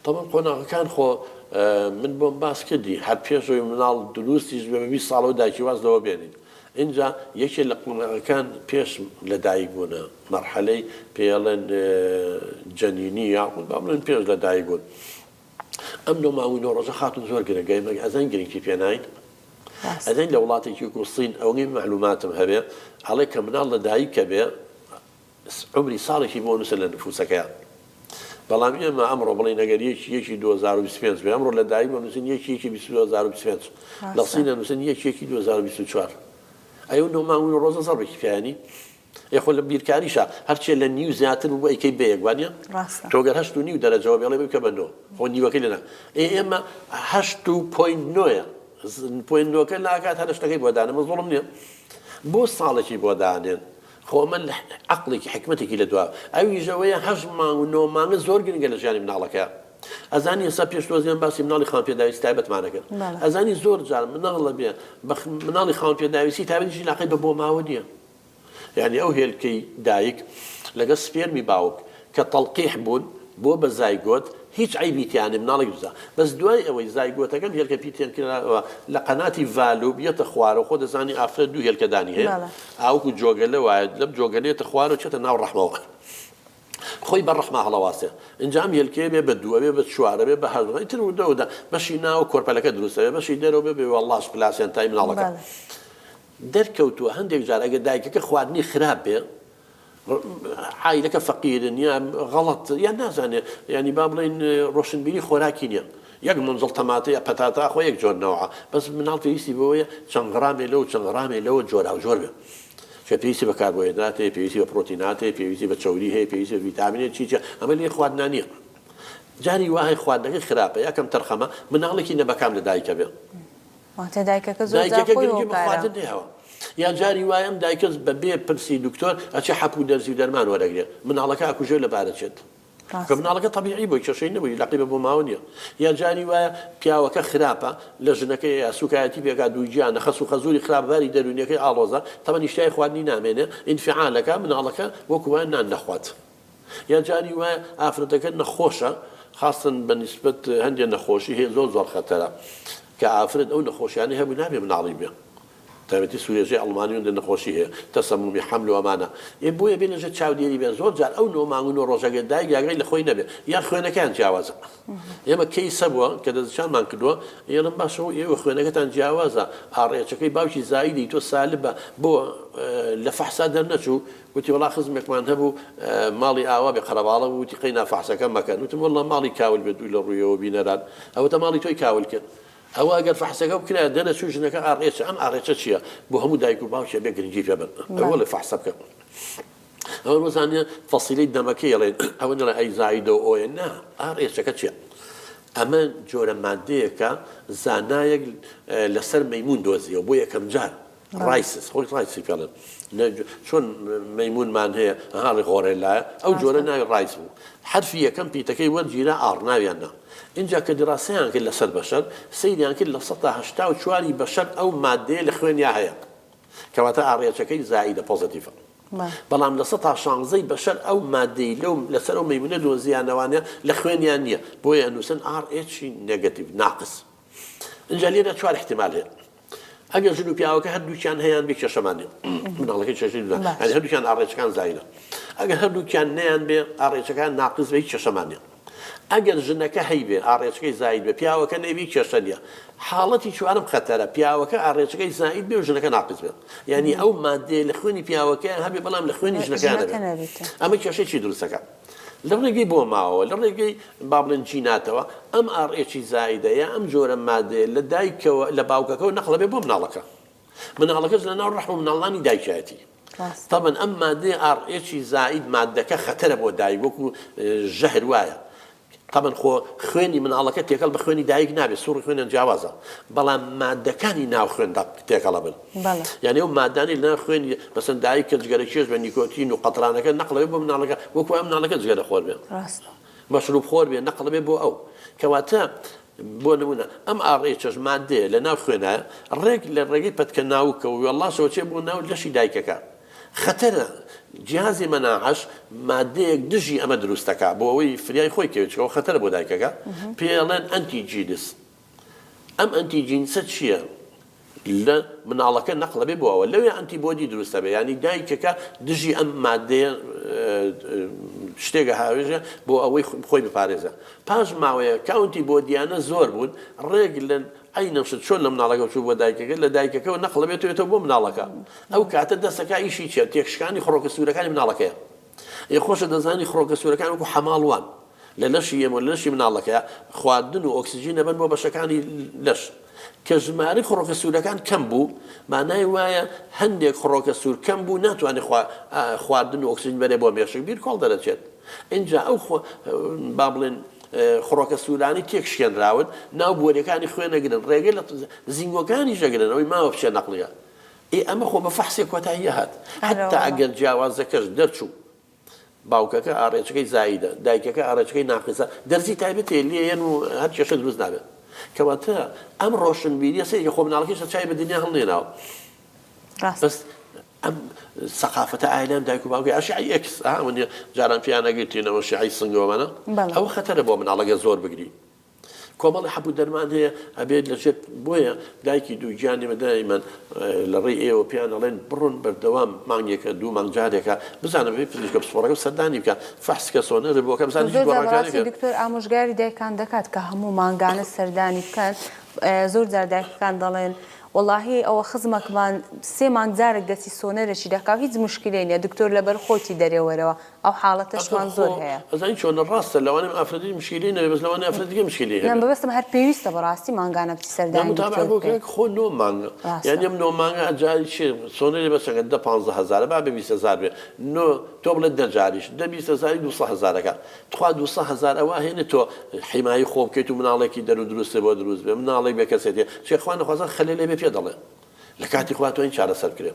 طبعا قۆناغەکان خۆ من بۆم باس کردی هەر پێشەوەی مناڵ دروستیش بە 20 ساڵ و دایکی واز لەوە بێنین اینجا یەکێک لە قۆناغەکان پێش لە دایک بوونە مەرحەلەی پێڵێن جەنینی یاخود با بڵێن پێش لە دایک بوون ئەم لەو ماوەی ڕۆژە خاتون زۆر گرنگە ئەزان گرنگی پێناین ئەدەین لە وڵاتێکی وەکو سین ئەوەی معلوماتم هەبێ ئەڵێ کە مناڵ لە دایک کە بێ عمری ساڵێکی بۆ نووسە لە نفوسەکەیان بەڵام ئێمە ئەمڕۆ بڵێن ئەگەر یەکی 2025 بێ ئەمڕۆ لە دایک نووسین یەکی 2025 لە سینە نووسن یەکی 2024 ئەو نۆماوی ڕۆژە زەڕێکی پیانی یخۆ لە بیرکاریشە هەرچێ لە نیو زیاتر بوو ئەیکەی بەیەکوانە تۆگەر 8.5 دەرەجەوە بێڵێ بکە بەنەوە خۆ نیوەکەی لەنا ئێمە 8.9 پوێنەکە لاکات هەر شتەکەی بۆ دانێ مە زۆڵم نییە بۆ ساڵێکی بۆ دانێن خۆ من عەقڵێکی حکمەتێکی لە دوا ئەویژەوەیە 8 مانگ و 9 مانگە زۆر گرنگە لە ژیانی مناڵەکە ئەزانی ئێستا پێشتۆزیان باسی مناڵی خاوەنپێداویستی تایبەتمانەکەن ئەزانی زۆر جار مناڵە بێ مناڵی خاوەنپێداویستی تایبەتیشی لاقی بە بۆ ماوە نییە یعنی ئەو هێلکەی دایک لەگەڵ سپێرمی باوک کە تەڵقیح بوون بۆ بە زایگۆت هیچ عیبیتیانێ مناڵێک دوزا بەس دوای ئەوەی زایگۆتەکەم هێلکە پیتێن کراوە لە قەناتی ڤالوب یەتە خوارە خۆ دەزانی ئافرەت دوو هێلکەدانی هەیە ئاوکو جۆگەلە وایە لەم جۆگەلێتە خوارە چێتە ناو ڕەحمەوە خۆی بە ڕەحمە هەڵەواسێ ئەنجام هێلکێ بێ بە دووە بێ بە چوارە بێ بە هەژدە تر و دەودا بەشی ناو کۆرپەلەکە دروستە بێ بەشی دەرەوە بێ وەڵڵاش پلاسیان تای مناڵەکە دەرکەوتووە هەندێک جار ئەگە دایکەکە خواردنی خراپ بێ عائلەکە فەقیرن یا غەڵەت یان نازانێ ینی با بڵێن ڕۆشنبیری خۆراکی نییە یەک منزڵ تەماتە یا پەتاتا خۆ یەک جۆر نەوە بەس مناڵ پێویستی بەوەیە چەند غرامێ لەو چەند غرامێ لەوە جۆرا و جۆر بێ پێویستی بە کاربۆهیدرات هەیە پێویستی بە پرۆتینات هەیە پێویستی بە چەوری هەیە پێویستی بە ڤیتامینێ چیچە ئەمە لێ خواردنان نییە جاری وایە خواردنەکەی خراپە یاکەم تەرخەمە مناڵێکی نەبەکام لە دایکە بێ دایکەکە زۆر گرنگی بە خواردن نێهەوە یا جاری وایم دایکەس بەبێ پرسی دکتۆر ئەچێ حەپوو دەرزی و دەرمان وەرەگرێ مناڵەکە ئاکوژێ لەبارە چێت کە مناڵەکە تەبیعی بۆی کێشەی نەبووی لەقیبە بۆ ماوە نییە یا جاری وایە پیاوەکە خراپە لە ژنەکەی یا سوکایەتی پێکا دووجیانە خەس و خەزوری خراپباری دەرونیەکەی ئاڵۆزە تەمە نیشتای خواردنی نامێنێ ئینفعالەکە مناڵەکە وەکووە نان نەخوات یا جاری وایە ئافرەتەکە نەخۆشە خاستن بە نیسبەت هەندێک نەخۆشی هەیە زۆر خەتەرە کە ئافرەت ئەو نەخۆشیانەی هەبوو نابێ مناڵی بێ تایبەتی سوورێژەی ئەڵمانی و نەخۆشی هەیە تەسەمومی حەمل و ئەمانە بۆیە بێ لەژێر چاودێری بێ زۆر جار ئەو نۆمانگ و ڕۆژەگە دایک یاگەی لە خۆی نەبێ یان خوێنەکان جیاوازە ئێمە کەیسە بووە کە دەستشانمان کردووە ئێرم باشەوە ئێوە خوێنەکەتان جیاوازە ئاڕێچەکەی باوکی زایدی تۆ سالبە بۆ لە فەحسا دەرنەچوو وتی وڵا خزمێکمان هەبوو ماڵی ئاوا بێ قەرەباڵە وتی قەی نافەحسەکە مەکەن وتم وەڵڵا ماڵی کاول بێ دووی لە ڕوویەوە بینەران ئەوەتە ماڵی تۆی کاول کرد ئەوە ئەگەر فەحسەکە بکرا دەنەچوو ژنەکە ئاڕێچە ئەم ئاڕێچە چییە بۆ هەموو دایک و باوکێ بێ گرنگی پێ بن ئەوە لە فەحسە بکە ئەوە وەزانێ فەسیلەی دەمەکەی ئەڵێن ئەوە نەڵێ ئەی زایدە و ئۆیە نا ئاڕێچەکە چییە ئەمە جۆرە مادەیەکە زانایەک لەسەر مەیمون دۆزیەوە بۆ یەکەم جار ڕایسس خۆی ڕایسی پێڵێن چۆن مەیمونمان هەیە هاڵی غۆڕێلایە ئەو جۆرە ناوی ڕایس بوو حرفی یەکەم پیتەکەی وەرگیرە ئاڕ ناویاننا اینجا کە دراسەیان کرد لەسەر بەشەر سەیریان کرد لە 1984 بەشەر ئەو مادەیە لە خوێنیا هەیە کەواتە ئاڕێچەکەی زائیدە پۆزیتیڤە بەڵام لە 16 بەشەر ئەو مادەی لەسەر ئەو مەیمونە دۆزیانەوانە لە خوێنیان نییە بۆیە نووسن RH نێگەتیڤ ناقص اینجا لێرە 4 احتیمال هەیە ئەگەر ژن و پیاوەکە هەردووکیان هەیەیان بێ کێشەمانێ مناڵەکەی چێشەی دودا ئەنی هەردووکیان ئاڕێچەکان زایدە ئەگەر هەردووکیان نەیان بێ ئاڕێچەکان ناقص بێ هیچ کێشەمانێ ئەگەر ژنەکە هەیبێ ئاڕێچەکەی زاید بێ پیاوەکە نەبی کێشە نییە حاڵەتی چوارم خەتەرە پیاوەکە ئاڕێچەکەی زاید بێ و ژنەکە ناقص بێت یعنی ئەو مادەیە لە خوێنی پیاوەکەیان هەبێ بەڵام لە خوێنی ژنەکان نەبێت ئەمە کێشەی چی دروستەکە لە ڕێگەی بۆ ماوە لە ڕێگەی با بڵێن جیناتەوە ئەم ئاڕێکی زایدەیە ئەم جۆرە مادەیە لە دایکەوە لە باوکەکەەوە نەقڵە بێ بۆ مناڵەکە مناڵەکەش لە ناو ڕەحم و مناڵانی دایکایەتی طبعا ئەم مادەی RH زائید مادەکە خەتەرە بۆ دایک وەکو ژەهر وایە طبعا خۆ خوێنی مناڵەکە تێکەڵ بە خوێنی دایک نابێت سوڕی خوێنیان جیاوازە بەڵام مادەکانی ناو خوێندا تێکەڵە بن یعنی ئەو مادانی لە ناو خوێنی مەسەن دایک کە جگەرە کێش بە نیکۆتین و قەترانەکە نەقڵەوێت بۆ مناڵەکە وەکو ئەم مناڵەکە جگەرە خۆر بێت مەشروب خۆر بێت نەقڵە بێت بۆ ئەو کەواتە بۆ نمونە ئەم ئاڕێچەش مادەیە لە ناو خوێنە ڕێک لە ڕێگەی پەتکە ناوکە و وەڵڵاشەوە چێ بۆ ناو لەشی دایکەکە خەتەرە جیهازی مەناعەش مادەیەک دژی ئەمە دروستەکە بۆ ئەوەی فریای خۆی کەوێتەوە خەتەرە بۆ دایکەکە پێڵێن ئەنتیجینس ئەم ئەنتیجینسە چییە؟ لە مناڵەکە نەقڵەبێ بۆ ئەوە لەوێ ئەنتیبۆدی دروستە بێ ینی دایکەکە دژی ئەم مادەیە شتێکە هاوێژە بۆ ئەوەی خۆی بپارێزە پاش ماوەیە کاونتی بۆ دیانە زۆر بوون ڕێک لە ئەی نەشت چۆن لە مناڵەکە چوو بۆ دایکەکە لە دایکەکەەوە نەقڵەبێتەوە بۆ مناڵەکە ئەو کاتە دەستەکە ئیشی چێت تێکشکانی خڕۆکە سوورەکانی مناڵەکەیە خۆشە دەزانی خڕۆکە سوورەکان وەکو حەماڵوان لە لەشی ئێمە لە لەشی مناڵەکەیە خواردن و ئۆکسسیژین دەبن بۆ بەشەکانی لەش کە ژمارە خڕۆکە سوورەکان کەم بوو مانای وایە هەندێک خڕۆکە سوور کەم بوو ناتوانێت خواردن و ئۆکسسیژن بەرێ بۆ مێشک بیر کۆڵ دەرەچێت اینجا ئەو با بڵێن خڕۆکە سوورانی تێکشکێنراون ناو بۆریەکانی خوێنەگرن ڕێگەی لە زیینگۆکانی ژەگرن ئەوەی ماوە بچێ نەقڵیە ئەمە خۆ بە فەحسێک کۆتاییە هات حتا ئەگەر جیاوازەکەش دەرچوو باوکەکە ئاڕێچەکەی زاییدە دایکەکە ئاڕێچەکەی ناقیسە دەرزی تایبەتێ لێن و هەر کێشە دروست نابێت کەواتە ئەم ڕۆشنبیریە سەیە خۆ مناڵەکەیشە چای بە دنیا هەڵنێناوە بەس ئەم سەقافەتە ئایلان دایک و باوکەی ئاشعی ئێکس ئەوەنیە جاران پیان نەگرتینەوە شیعی سنگەوەمانە ئەوە خەتەرە بۆ مناڵەکە زۆر بگری کۆمەڵی حەبوو دەرمان هەیە ئەبێت لەژێت بۆیە دایکی دوو گیانی بەدایمەن لە ڕێی ئێوە پیان ئەڵێن بڕۆن بەردەوام مانگێکە دوو مانگ جارێکە بزانم پێی پزیشکە پسپۆڕەکە سەردانی بکە فەحسکە سۆنەر بۆکە بزانانی دکتۆر ئامۆژگاری دایکان دەکات کە هەموو مانگانە سەردانی بکەن زۆر جار دایکەکان دەڵێن واللهی ئەوە خزمەکمان سێ مانگجارێک دەستی سۆنەرەشی دەکاو هیچ مشکلەی نیە دکتۆر لەبەر خۆتی دەرێوەرەوە ئەو حاڵەتەشمان زۆر هەیە ئەزانی چۆنە ڕاستە لەوانەیە ئافرەتی مشکلی نەبێ بەس لەوانەیە ئافرەتیگە مشکلی هەیە بەبەستم هەر پێویستە بەڕاستی مانگانە بچی سەردانی خۆ نۆ مانگە یعنی ئەم نۆ مانگە ئەجاری چێ سۆنەری بەچەکە 15,000 با بە 20,000 بێ نۆ تۆ بڵێ دەجاریش 20,000 200,000ەکە تخوا 200,000 ئەوە هێنێت تۆ حیمایی خۆ بکەیت و مناڵێکی دەرو دروستە بۆ دروست بێ مناڵێک بێ کەسێتێ چێخوا نەخوازان خەلێ لێ بێ پێ دەڵێ لە کاتی خواتەوە این چارەسەر کرێ